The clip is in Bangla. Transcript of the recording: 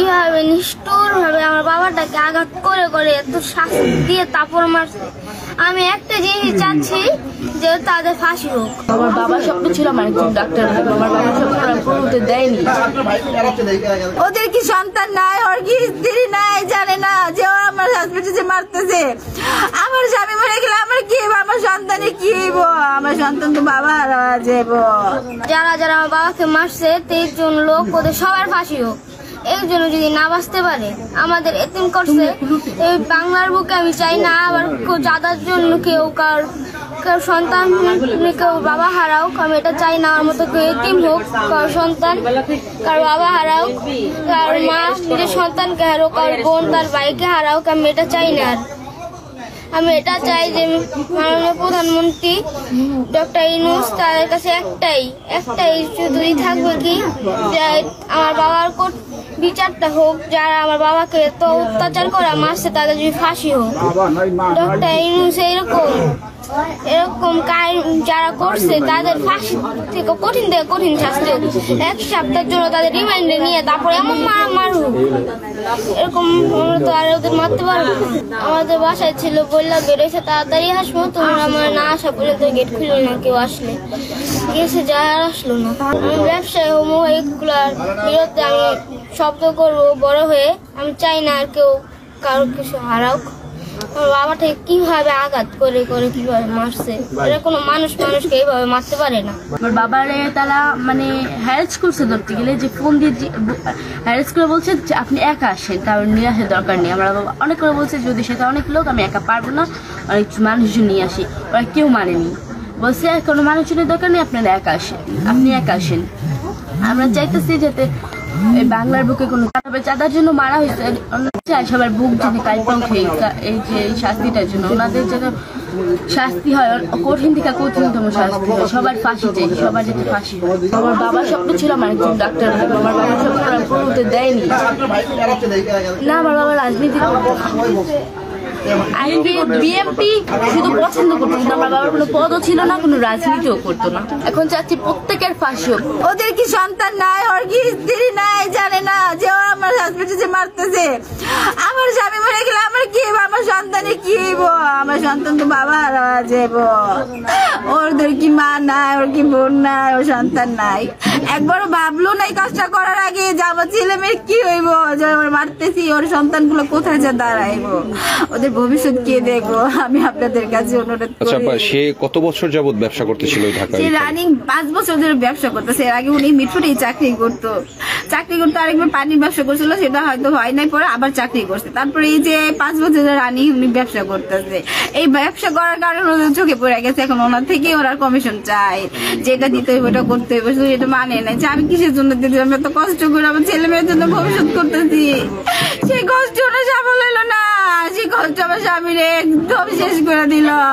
কিভাবে নিষ্ঠুর ভাবে আমার বাবাটাকে আঘাত করে করে এত শাস্তি দিয়ে তারপর মারছে। আমি একটা জিনিস চাচ্ছি যে তাদের ফাঁসি হোক। আমার বাবার স্বপ্ন ছিল আমার একজন ডাক্তার হবে। আমার বাবার স্বপ্ন পূরণ হতে দেয়নি। ওদের কি সন্তান নাই, ওর কি স্ত্রী নাই, জানে না যে ও আমার হাজবেন্ডে যে মারতেছে। আমার স্বামী মরে গেলে আমার কি হইব, আমার সন্তানে কি হইব? আমার সন্তান তো বাবা হারা যাব। যারা যারা আমার বাবাকে মারছে 23 জন লোক, ওদের সবার ফাঁসি হোক। একজন যদি না বাঁচতে পারে, আমাদের এতিম করছে এই বাংলার বুকে। আমি চাই না আবার যাদের জন্য কেউ কার সন্তান কেউ বাবা হারাও। আমি এটা চাই না আমার মতো কেউ এতিম হোক, কার সন্তান কার বাবা হারাও, কার মা নিজের সন্তানকে হারাও, কার বোন তার ভাইকে হারাও। আমি এটা চাই না। আমি এটা চাই যে মাননীয় প্রধানমন্ত্রী ডক্টর ইউনূস তাদের কাছে একটাই শুধুই থাকবে কি যে আমার বাবার বিচারটা হোক। যারা আমার বাবাকে এত অত্যাচার করে মারছে তাদের যদি ফাঁসি হোক। ডক্টর ইউনূস এরকম যারা করছে তাদের ফাঁসি থেকে কঠিন শাস্তি হোক। 1 সপ্তাহের জন্য তাদের রিমান্ডে নিয়ে তারপরে এমন মারুক। এরকম আমরা তো আর ওদের মারতে পারবো না। আমাদের বাসায় ছিল বললা বেরোয়েছে তাড়াতাড়ি আসবো, তোমরা আমার না আসা পর্যন্ত গেট খুললো না। কেউ আসলে গেছে, যা আর আসলো না। আমি ব্যবসায় হবো, এগুলার বিরুদ্ধে আমি শব্দ করবো বড় হয়ে। আমি চাই না আর কেউ কারো কিছু হারাক। আমার বাবাটাকে কিভাবে আঘাত করে করে কিভাবে মারছে, এটা কোনো মানুষকে এইভাবে মারতে পারে না। আমার বাবারে তারা মানে হ্যারেস করছে, ধরতে গেলে যে ফোন দিয়ে হ্যারেস করে বলছে যে আপনি একা আসেন, কারণ নিয়ে আসার দরকার নেই। আমার বাবা অনেক করে বলছে যদি সেটা অনেক লোক, আমি একা পারবো না, অনেক মানুষজন নিয়ে আসি। ওরা কেউ মানেনি, বলছে কোনো মানুষজনের দরকার নেই, আপনারা আপনি একা আসেন। আমরা চাইতেছি যাতে এই বাংলার বুকে কোনো চাঁদার জন্য মারা হয়েছে, সবার বুক যেন কাইপা উঠে এই যে শাস্তিটার জন্য ওনাদের যেন শাস্তি হয়, কঠিন থেকে কঠিনতম শাস্তি হয়। সবার ফাঁসি চাই, সবার যাতে ফাঁসি হয়। আমার বাবার স্বপ্ন ছিল আমার একজন ডাক্তার হবে। আমার বাবার স্বপ্ন পূরণ হতে দেয়নি। না, আমার বাবা রাজনীতি বিএমপি শুধু পছন্দ করতো, কিন্তু আমার বাবার কোনো পদও ছিল না, কোনো রাজনীতিও করতো না। এখন চাচ্ছি প্রত্যেকের ফাঁসি হোক। ওদের কি সন্তান নাই, ওর কি স্ত্রী নাই, জানে না যে ও আমার হাজবেন্ডে যে মারতেছে। আমার স্বামী মরে গেলে আমার কি হইব, আমার সন্তানে কি হইব? আমার সন্তান তো বাবা হারা যাব। ওদের কি মা নাই, ওর কি বোন নাই, ওর সন্তান নাই। একবারও ভাবলো না এই কাজটা করার আগে যে আমার ছেলে মেয়ের কি হইব, যে ওর মারতেছি, ওর সন্তানগুলো কোথায় যা দাঁড়াইব, ওদের ভবিষ্যৎ কে দেখবো? আমি আপনাদের কাছে অনুরোধ করি। আচ্ছা, সে কত বছর যাবত ব্যবসা করতেছিল ঢাকায়? সে রানিং 5 বছর ধরে ব্যবসা করতেছে। এর আগে উনি মিটফুটেই চাকরি করতো। আরেকবার পানির ব্যবসা করছিল, সেটা হয়তো হয় নাই, পরে আবার চাকরি করছে। তারপরে এই যে 5 বছর ধরে রানিং উনি ব্যবসা করতেছে। এই ব্যবসা করার কারণে ওদের চোখে পড়ে গেছে। এখন ওনার থেকে ওরা কমিশন চায়, যেটা দিতে হইব ওটা করতে হইব। শুধু এটা মানে নাই যে আমি কিসের জন্য দিতে, আমি এত কষ্ট করে আমার ছেলে মেয়ের জন্য ভবিষ্যৎ করতেছি। সেই কষ্ট ওরা সফল হইলো না, সেই কষ্ট আমার স্বামীর একদম শেষ করে দিল।